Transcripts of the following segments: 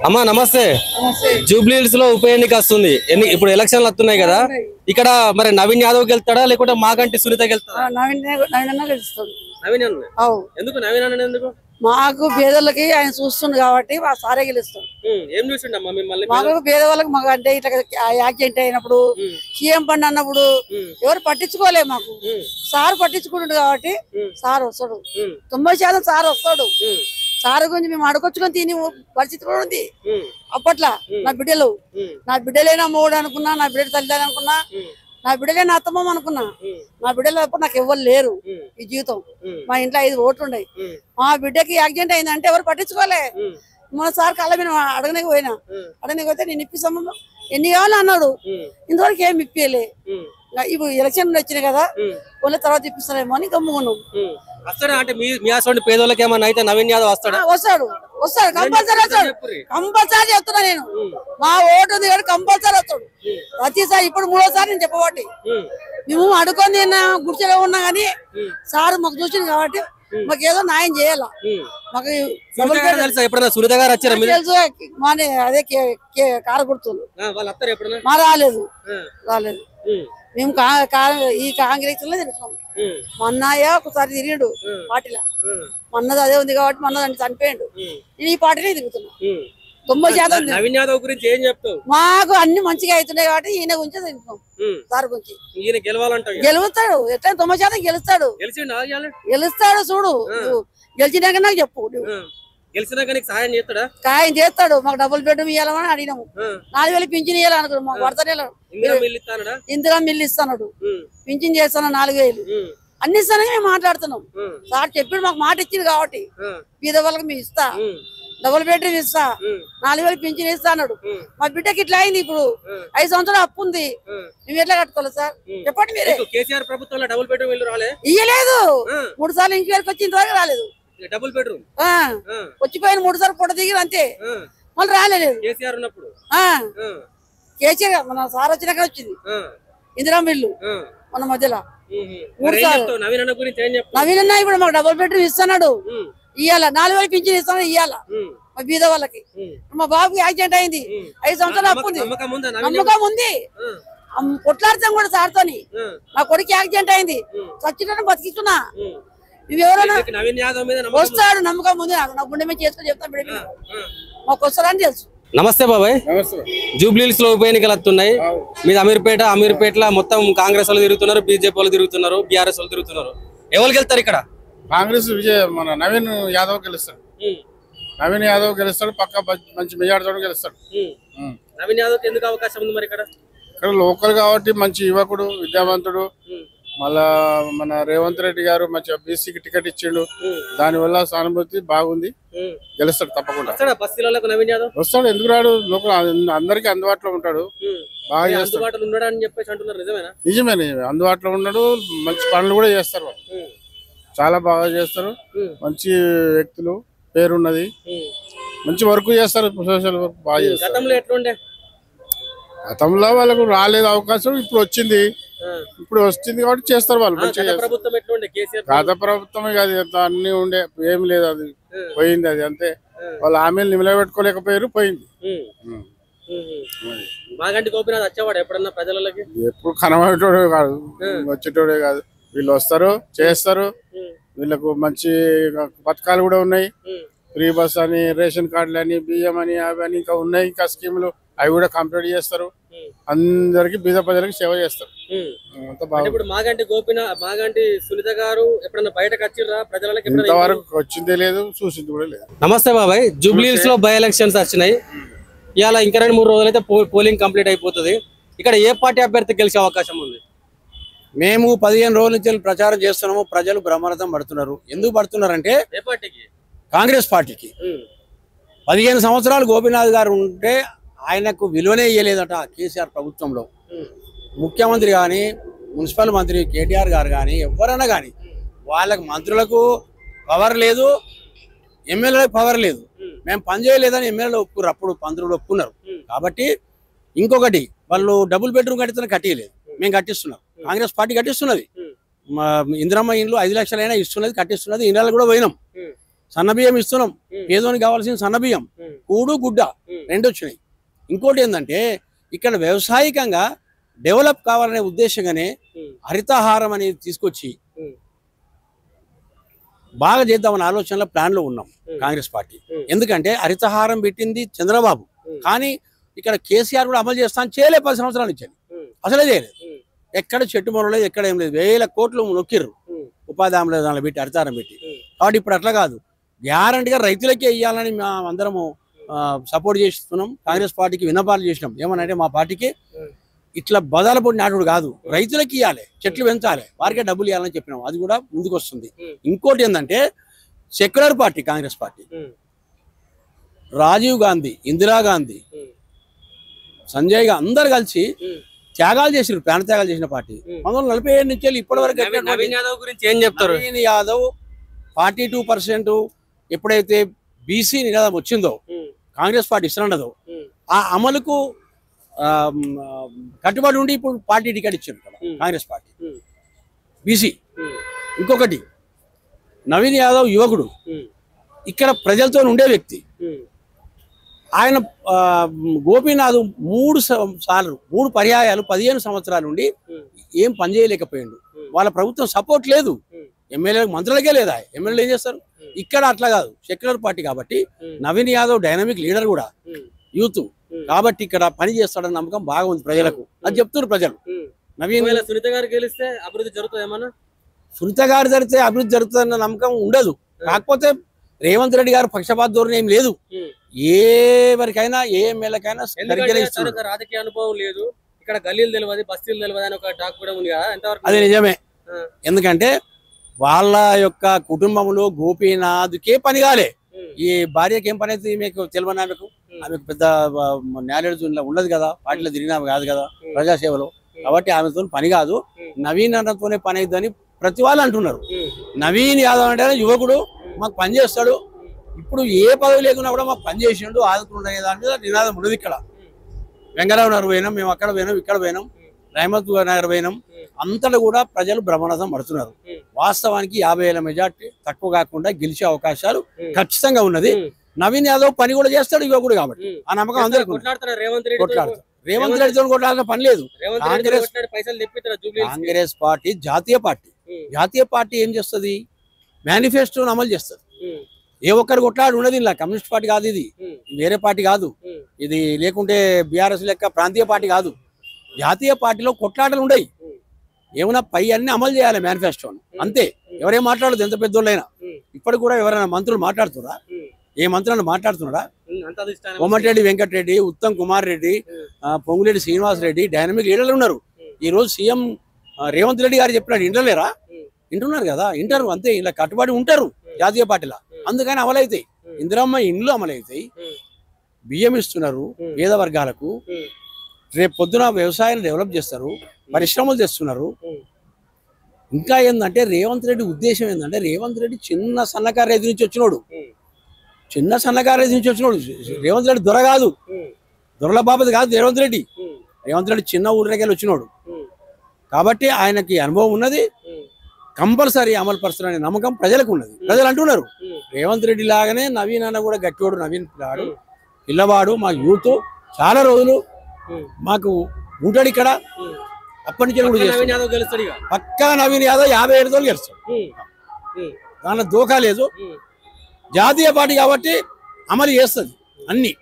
అమ్మా నమస్తే. Jubilee hills లో ఉప ఎన్నిక వస్తుంది. ఇప్పుడు ఎలక్షన్లు వస్తున్నాయి కదా, ఇక్కడ మరి నవీన్ యాదవ్ గెలుస్తాడా లేకుంటే మాగంటి సునీత గెలుస్తాడా? నవీన్ ఎందుకు? నవీన్ అన్న ఎందుకు? మాకు పేదలకి ఆయన చూస్తుంది కాబట్టి మా సారే గెలుస్తాం. ఏం చూసిండమ్మా మిమ్మల్ని? మాకు పేదవాళ్ళకి మాకు అంటే ఇట్లా యాక్సిడెంట్ అయినప్పుడు సీఎం పండి అన్నప్పుడు ఎవరు పట్టించుకోలే. మాకు సార్ పట్టించుకుంటాడు కాబట్టి సార్ వస్తాడు. 90% సార్ వస్తాడు. సార్ గురించి మేము అడగొచ్చుకొని తిని పరిస్థితి కూడా ఉంది. అప్పట్లో నా బిడ్డలేనా మూడు అనుకున్నా, నా బిడ్డ తల్లిదండ్రులు అనుకున్నా, నా బిడ్డలే నా అత్తమ్మ అనుకున్నా. నా బిడ్డలు అప్పుడు నాకు ఎవరు లేరు ఈ జీవితం. మా ఇంట్లో 5 ఓట్లు ఉన్నాయి. మా బిడ్డకి యాక్సిడెంట్ అయిందంటే ఎవరు పట్టించుకోలే. మన సార్ కళ్ళ మీద అడగనికి పోతే నేను ఇప్పిస్తాము ఎన్ని కావాలో అన్నాడు. ఇంతవరకు ఏం ఇప్పియలే. ఇప్పుడు ఎలక్షన్ వచ్చినాయి కదా, కొన్ని తర్వాత ఇప్పిస్తారేమో అని గమ్ముకున్నాం. వస్తాడా అంటే మీ అసలు పేదోళ్ళకి ఏమన్నా అయితే నవీన్ యాదవ్ వస్తాడా? వస్తాడు కంపల్సరీ వస్తాడు. కంపల్సరీ చెప్తున్నా నేను. మా ఓటు ఉంది కాబట్టి కంపల్సరీ వస్తాడు ప్రతిసారి. ఇప్పుడు 3వసారి నేను చెప్పబట్టి మేము అడుకొని గుర్తులో ఉన్నా గానీ సార్ మాకు చూసింది కాబట్టి మాకు ఏదో న్యాయం చేయాల. మాకు ఎప్పుడైనా సునీత గారు వచ్చారా? తెలుసు మానే అదే కారు గుర్తులు మా రాలేదు. మేము ఈ కాంగ్రెస్ లో తెలుస్తాం. మా అన్నయ్య ఒకసారి తిరిగాడు పార్టీలో. మా అన్నది అదే ఉంది కాబట్టి మా అన్నది చనిపోయాడు. నేను ఈ పార్టీలో తిరుగుతున్నా. 90% నవీన్ యాదవ్ గురించి ఏం చెప్తావు? మాకు అన్ని మంచిగా అవుతున్నాయి కాబట్టి ఈయన గురించి తిరుగుతాం. సార్ గురించి గెలుస్తాడు. ఎట్లా 90% గెలుస్తాడు. చూడు గెలిచినాక నాకు చెప్పు. సాయం చేస్తాడు. మాకు డబుల్ బెడ్రూమ్ ఇవ్వాలని అడిగినాము. 4000 పింఛన్ ఇవ్వాలనుకున్నాం. మాకు పడతానే ఇందిరా మిల్లు ఇస్తాడు. పింఛన్ చేస్తాను 4000 అన్ని ఇస్తానని మేము మాట్లాడుతున్నాం. సార్ చెప్పాడు, మాకు మాట ఇచ్చింది కాబట్టి పేద వాళ్ళకి మేము ఇస్తా, డబుల్ బెడ్రూమ్ ఇస్తా, 4000 పింఛన్ ఇస్తా అన్నాడు. మా బిడ్డకి ఇట్లా అయింది. ఇప్పుడు 5 సంవత్సరాలు అప్పు ఉంది. మేము ఎట్లా కట్టుకోవాలి సార్ చెప్పండి మీరే. కేసీఆర్ ప్రభుత్వంలో డబుల్ బెడ్రూమ్ ఇయ్యలేదు. 3 సార్లు ఇంటికి వచ్చి ఇంతవరకు రాలేదు. డబుల్ బెడ్రూమ్ వచ్చిపోయిన 3 సార్లు పొట్ట దిగి అంతే, మళ్ళీ రాలేదు. కేసీఆర్ ఉన్నప్పుడు కేసీఆర్ మన సార్ వచ్చినాక వచ్చింది ఇందిరా మిల్లు మన మధ్యలో 3 సార్లు. నవీన్ అన్న ఇప్పుడు మాకు డబుల్ బెడ్రూమ్ ఇస్తున్నాడు. ఇయ్యాల 4000 పింఛన్ ఇస్తాను ఇయ్యాల మా బీద వాళ్ళకి. మా బాబుకి యాక్సిడెంట్ అయింది. 5 సంవత్సరాలు అప్పు ఉంది. నమ్మకం ఉంది. కొట్లాడతాం కూడా సార్తోని. నా కొడుకు యాక్సిడెంట్ అయింది. చచ్చినట్టు బతికిస్తున్నా. ఎవరైనా వస్తాడు నమ్మకం ఉంది. నా గుండె మీద చేసుకొని చెప్తాను మాకు వస్తారని తెలుసు. నమస్తే బాబాయ్. జూబ్లీ హిల్స్ లో ఉప ఎన్నికలు వస్తున్నాయి. మీద అమీర్పేటలో మొత్తం కాంగ్రెస్ వాళ్ళు తిరుగుతున్నారు, బీజేపీ వాళ్ళు తిరుగుతున్నారు, బీఆర్ఎస్ వాళ్ళు తిరుగుతున్నారు. ఎవరు గెలుస్తారు ఇక్కడ? కాంగ్రెస్ మన నవీన్ యాదవ్ గెలుస్తాడు. నవీన్ యాదవ్ గెలుస్తాడు. పక్క మంచి మెజార్టీతో గెలుస్తాడు. నవీన్ యాదవ్ ఎందుకు అవకాశం ఉంది మరి? ఇక్కడ లోకల్ కాబట్టి మంచి యువకుడు, విద్యావంతుడు. మళ్ళా మన రేవంత్ రెడ్డి గారు మంచిగా బీసీకి టికెట్ ఇచ్చిండు. దాని వల్ల సానుభూతి బాగుంది. గెలుస్తాడు తప్పకుండా. వస్తాడు. ఎందుకు రాడు? లోకల్ అందరికి అందుబాటులో ఉంటాడు. బాగా చేస్తాడు. నిజమే అందుబాటులో ఉన్నాడు. మంచి పనులు కూడా చేస్తారు. వాళ్ళు చాలా బాగా చేస్తారు. మంచి వ్యక్తులు, పేరున్నది. మంచి వర్క్ చేస్తారు. సోషల్ వర్క్ బాగా చేస్తారు. గతంలో వాళ్ళకు రాలేదు అవకాశం, ఇప్పుడు వచ్చింది. ఇప్పుడు వచ్చింది కాబట్టి చేస్తారు వాళ్ళు. గత ప్రభుత్వమే కాదు, అన్ని ఉండే ఏమి లేదు. అది పోయింది. అది అంతే. వాళ్ళు హామీలు నిలబెట్టుకోలేకపోయారు. పోయింది. ఎప్పుడు కనబడేటోడే కాదు, వచ్చేటోడే కాదు. వీళ్ళు వస్తారు, చేస్తారు. వీళ్ళకు మంచి పథకాలు కూడా ఉన్నాయి. ఫ్రీ బస్ అని, రేషన్ కార్డులు అని, బియ్యం అని, అవి అని ఇంకా ఉన్నాయి. ఇంకా స్కీములు అవి కూడా కంప్లీట్ చేస్తారు. అందరికి బీద ప్రజలకు సేవ చేస్తారు. మాగంటి సునీత గారు ఎప్పుడన్నా బయటకు వచ్చిర్రా ప్రజలకు? ఇంతవరకు వచ్చిందే లేదు, చూసింది కూడా లేదు. నమస్తే బాబాయ్. జూబ్లీ హిల్స్ లో బై ఎలక్షన్స్ వచ్చినాయి. ఇవాళ ఇంకా 2-3 రోజులు అయితే పోలింగ్ కంప్లీట్ అయిపోతుంది. ఇక్కడ ఏ పార్టీ అభ్యర్థి గెలిచే అవకాశం ఉంది? మేము 15 రోజుల నుంచి ప్రచారం చేస్తున్నాము. ప్రజలు బ్రహ్మరథం పడుతున్నారు. ఎందుకు పడుతున్నారంటే ఏ పార్టీకి? కాంగ్రెస్ పార్టీకి. 15 సంవత్సరాలు గోపీనాథ్ గారు ఉంటే ఆయనకు విలువనే ఇయ్యలేదట కేసీఆర్ ప్రభుత్వంలో. ముఖ్యమంత్రి కానీ, మున్సిపల్ మంత్రి కేటీఆర్ గారు కానీ, ఎవరైనా కానీ వాళ్ళకు మంత్రులకు పవర్ లేదు, ఎమ్మెల్యేలకు పవర్ లేదు. మేము పని చేయలేదని ఎమ్మెల్యేలు ఒప్పుకున్నారు. అప్పుడు మంత్రులు ఒప్పుకున్నారు. కాబట్టి ఇంకొకటి, వాళ్ళు డబుల్ బెడ్రూమ్ కట్టితే కట్టియలేదు, మేము కట్టిస్తున్నాం. కాంగ్రెస్ పార్టీ కట్టిస్తున్నది. ఇందిరమ్మ ఇండ్లు 5 లక్షలైనా ఇస్తున్నది, కట్టిస్తున్నది. ఈ నెల కూడా పోయినాం. సన్నబియ్యం ఇస్తున్నాం, పేదోనికి కావాల్సిన సన్నబియ్యం, కూడు గుడ్డ రెండు వచ్చినాయి. ఇంకోటి ఏంటంటే ఇక్కడ వ్యవసాయికంగా డెవలప్ కావాలనే ఉద్దేశంగానే హరితహారం అనేది తీసుకొచ్చి బాగా చేద్దామనే ఆలోచనలో ప్లాన్లో ఉన్నాం కాంగ్రెస్ పార్టీ. ఎందుకంటే హరితహారం పెట్టింది చంద్రబాబు, కానీ ఇక్కడ కేసీఆర్ కూడా అమలు చేస్తాను చేయలే. 10 సంవత్సరాలు ఇచ్చాను, అసలే చేయలేదు. ఎక్కడ చెట్టు మొరలేదు, ఎక్కడ ఏం లేదు. 1000 కోట్లు నొక్కిర్రు ఉపాధి హామీ దానిలో పెట్టి, హరితహారం పెట్టి. కాబట్టి ఇప్పుడు అట్లా కాదు, గ్యారంటీగా రైతులకే ఇవ్వాలని మేము అందరము సపోర్ట్ చేస్తున్నాం. కాంగ్రెస్ పార్టీకి విన్నపాలు చేసినాం. ఏమనంటే మా పార్టీకి ఇట్లా బదాల పొడి నాటుడు కాదు, రైతులకి ఇవ్వాలి, చెట్లు పెంచాలి, వారికే డబ్బులు ఇవ్వాలని చెప్పినాం. అది కూడా ముందుకు వస్తుంది. ఇంకోటి ఏంటంటే secular party Congress party. Rajiv Gandhi, Indira Gandhi, Sanjay Gandhi అందరు కలిసి త్యాగాలు చేసిన, ప్రాణ త్యాగాలు చేసిన పార్టీ. 1947 నుంచి ఇప్పటి వరకు. నవీన్ యాదవ్ గురించి ఏం చెప్తారు? నవీన్ యాదవ్ 42% ఎప్పుడైతే బీసీ నినాదం వచ్చిందో, కాంగ్రెస్ పార్టీ ఇస్తున్నదో, ఆ అమలుకు కట్టుబడి ఉండి ఇప్పుడు పార్టీ టికెట్ ఇచ్చింది కదా కాంగ్రెస్ పార్టీ బీసీ. ఇంకొకటి నవీన్ యాదవ్ యువకుడు, ఇక్కడ ప్రజలతో ఉండే వ్యక్తి. ఆయన గోపీనాథ్ 3 పర్యాయాలు 15 సంవత్సరాల నుండి ఏం పని చేయలేకపోయాడు. వాళ్ళ ప్రభుత్వం సపోర్ట్ లేదు, ఎమ్మెల్యే మంత్రులకే లేదా, ఎమ్మెల్యేలు ఏం చేస్తారు? ఇక్కడ అట్లా కాదు, సెక్యులర్ పార్టీ కాబట్టి నవీన్ యాదవ్ డైనమిక్ లీడర్ కూడా, యూత్ కాబట్టి ఇక్కడ పని చేస్తాడన్న నమ్మకం బాగా ఉంది ప్రజలకు. అది చెప్తున్నారు ప్రజలు. నవీన్ సునీత గారు గెలిస్తే అభివృద్ధి జరుగుతుంది ఏమన్నా? సునీత గారు జరిగితే అభివృద్ధి జరుగుతుందన్న నమ్మకం ఉండదు. కాకపోతే రేవంత్ రెడ్డి గారు పక్షపాత ధోరణి ఏం లేదు, ఎవరికైనా ఏ ఎమ్మెల్యేకైనా రాజకీయ అనుభవం లేదు, ఇక్కడ గల్లీలు తెలియదు, బస్తీలు తెలియదు అని ఒక టాక్ కూడా ఉంది కదా, ఎంతవరకు? అది నిజమే. ఎందుకంటే వాళ్ళ యొక్క కుటుంబంలో గోపీనాథ్కే పని కాలే, ఈ భార్యకి ఏం పని అయితే మీకు తెలియని ఆమెకు పెద్ద న్యాలెడ్జ్ ఉండదు కదా, పార్టీలో తిరిగిన కాదు కదా ప్రజాసేవలో. కాబట్టి ఆమెతో పని కాదు, నవీన్ అన్నతోనే పని అవుతుందని ప్రతి వాళ్ళు అంటున్నారు. నవీన్ యాదవ్ అంటే యువకుడు, మాకు పని చేస్తాడు, ఇప్పుడు ఏ పదవి లేకున్నా కూడా మాకు పని చేసిండు, ఆదుకుండే దాని మీద నినాదం ఉండదు. ఇక్కడ వెంగళరావు నగర్ పోయినాం, మేము అక్కడ పోయినాం, ఇక్కడ పోయినాం, రహమత్ నగర్ పోయినాం, అంతటా కూడా ప్రజలు బ్రహ్మరథం పడుతున్నారు. వాస్తవానికి 50,000 మెజార్టీ తక్కువ కాకుండా గెలిచే అవకాశాలు ఖచ్చితంగా ఉన్నది. నవీన్ యాదవ్ పని కూడా చేస్తాడు, యువకుడు కాబట్టి ఆ నమ్మకం అందరికీ కొట్లాడతారు. రేవంత్ రెడ్డితో కొట్లాడాల్సిన పని లేదు. కాంగ్రెస్ పార్టీ జాతీయ పార్టీ. జాతీయ పార్టీ ఏం చేస్తుంది? మేనిఫెస్టోను అమలు చేస్తుంది. ఏ ఒక్కరు కొట్లాడు ఉన్నది. ఇలా కమ్యూనిస్ట్ పార్టీ కాదు, ఇది వేరే పార్టీ కాదు, ఇది లేకుంటే బీఆర్ఎస్ లెక్క ప్రాంతీయ పార్టీ కాదు. జాతీయ పార్టీలో కొట్లాటలు ఉండయి, ఏమైనా పై అన్ని అమలు చేయాలి మేనిఫెస్టోను, అంతే. ఎవరేం మాట్లాడదు, ఎంత పెద్దోళ్ళైనా. ఇప్పటికి కూడా ఎవరైనా మంత్రులు మాట్లాడుతున్నారా? ఏ మంత్రులను మాట్లాడుతున్నారా? కోమటిరెడ్డి వెంకటరెడ్డి, ఉత్తమ్ కుమార్ రెడ్డి, పొంగులేటి శ్రీనివాస్ రెడ్డి డైనమిక్ లీడర్లు ఉన్నారు. ఈ రోజు సీఎం రేవంత్ రెడ్డి గారు చెప్పినాడు, ఇంటలేరా? ఇంటున్నారు కదా, ఇంటారు, అంతే. ఇలా కట్టుబడి ఉంటారు జాతీయ పార్టీలో, అందుకని అమలవుతాయి. ఇందిరమ్మ ఇండ్లు అమలవుతాయి, బియ్యం ఇస్తున్నారు పేద వర్గాలకు, రేపు పొద్దున వ్యవసాయాన్ని డెవలప్ చేస్తారు, పరిశ్రమలు తెస్తున్నారు. ఇంకా ఏంటంటే రేవంత్ రెడ్డి ఉద్దేశం ఏంటంటే, రేవంత్ రెడ్డి చిన్న సన్నకారు రైతు నుంచి వచ్చినోడు, రేవంత్ రెడ్డి దొర కాదు, దొరల బాబది కాదు రేవంత్ రెడ్డి. రేవంత్ రెడ్డి చిన్న ఊరికెళ్ళి వచ్చినోడు కాబట్టి ఆయనకి అనుభవం ఉన్నది, కంపల్సరీ అమలు పరుస్తారనే నమ్మకం ప్రజలకు ఉన్నది. ప్రజలు అంటున్నారు రేవంత్ రెడ్డి లాగానే నవీన్ అన్న కూడా గట్టివాడు, నవీన్ పిల్లవాడు, మా యూత్ చాలా రోజులు మాకు ఉంటాడు ఇక్కడ. అప్పటి నుంచి కూడా పక్కా నవీన్ యాదవ్ 57 తోలు గెలుస్తాడు, దాంట్లో దోఖా లేదు. జాతీయ పార్టీ కాబట్టి అమలు చేస్తుంది అన్ని.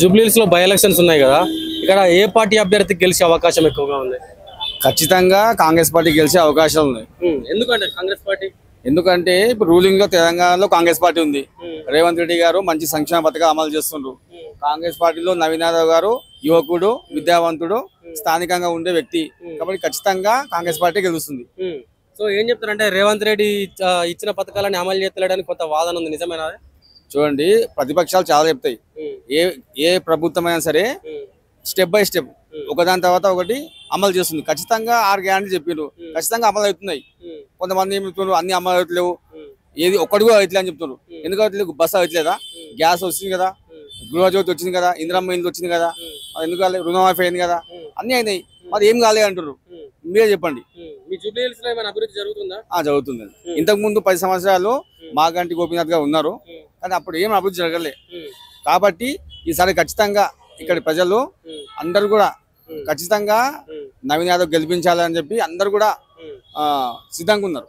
జూబ్లీహిల్స్ లో బై ఎలక్షన్స్ ఉన్నాయి కదా, ఇక్కడ ఏ పార్టీ అభ్యర్థి గెలిచే అవకాశం ఎక్కువగా ఉంది? ఖచ్చితంగా కాంగ్రెస్ పార్టీ గెలిచే అవకాశాలు ఉన్నాయి. ఎందుకంటే కాంగ్రెస్ పార్టీ, ఎందుకంటే ఇప్పుడు రూలింగ్ లో తెలంగాణలో కాంగ్రెస్ పార్టీ ఉంది. రేవంత్ రెడ్డి గారు మంచి సంక్షేమ పథకాలు అమలు చేస్తుండ్రు. కాంగ్రెస్ పార్టీలో నవీన్ యాదవ్ గారు యువకుడు, విద్యావంతుడు, స్థానికంగా ఉండే వ్యక్తి కాబట్టి ఖచ్చితంగా కాంగ్రెస్ పార్టీ గెలుస్తుంది. సో ఏం చెప్తారంటే రేవంత్ రెడ్డి ఇచ్చిన పథకాలని అమలు చేస్తలేడని కొంత వాదన ఉంది, నిజమేనా? చూడండి, ప్రతిపక్షాలు చాలా చెప్తాయి. ఏ ప్రభుత్వం అయినా సరే స్టెప్ బై స్టెప్ ఒకదాని తర్వాత ఒకటి అమలు చేస్తుంది. ఖచ్చితంగా 6 గ్యారెంటీ చెప్పారు, ఖచ్చితంగా అమలు అవుతున్నాయి. కొంతమంది ఏం చెప్తున్నారు, అన్ని అమలు అవుతలేవు, ఏది ఒక్కటి కూడా అవుతలే అని చెప్తున్నారు. ఎందుకు బస్సు అవుతలేదా? గ్యాస్ వచ్చింది కదా, గృహజ్యోతి వచ్చింది కదా, ఇందిరమ్మ ఇండ్లు వచ్చింది కదా, ఎందుకు కాలేదు? రుణమాఫీ అయింది కదా, అన్ని అయినాయి, మరి ఏం కాలేదు అంటారు. మీరే చెప్పండి. మీ జూబ్లీహిల్స్ లో ఏమైనా అభివృద్ధి జరుగుతుందా? జరుగుతుంది. ఇంతకు ముందు 10 సంవత్సరాలు మాగంటి గోపీనాథ్ గారు ఉన్నారు, కానీ అప్పుడు ఏం అభివృద్ధి జరగలే. కాబట్టి ఈసారి ఖచ్చితంగా ఇక్కడి ప్రజలు అందరూ కూడా ఖచ్చితంగా నవీన్ యాదవ్ గెలిపించాలని చెప్పి అందరూ కూడా సిద్ధంగా ఉన్నారు.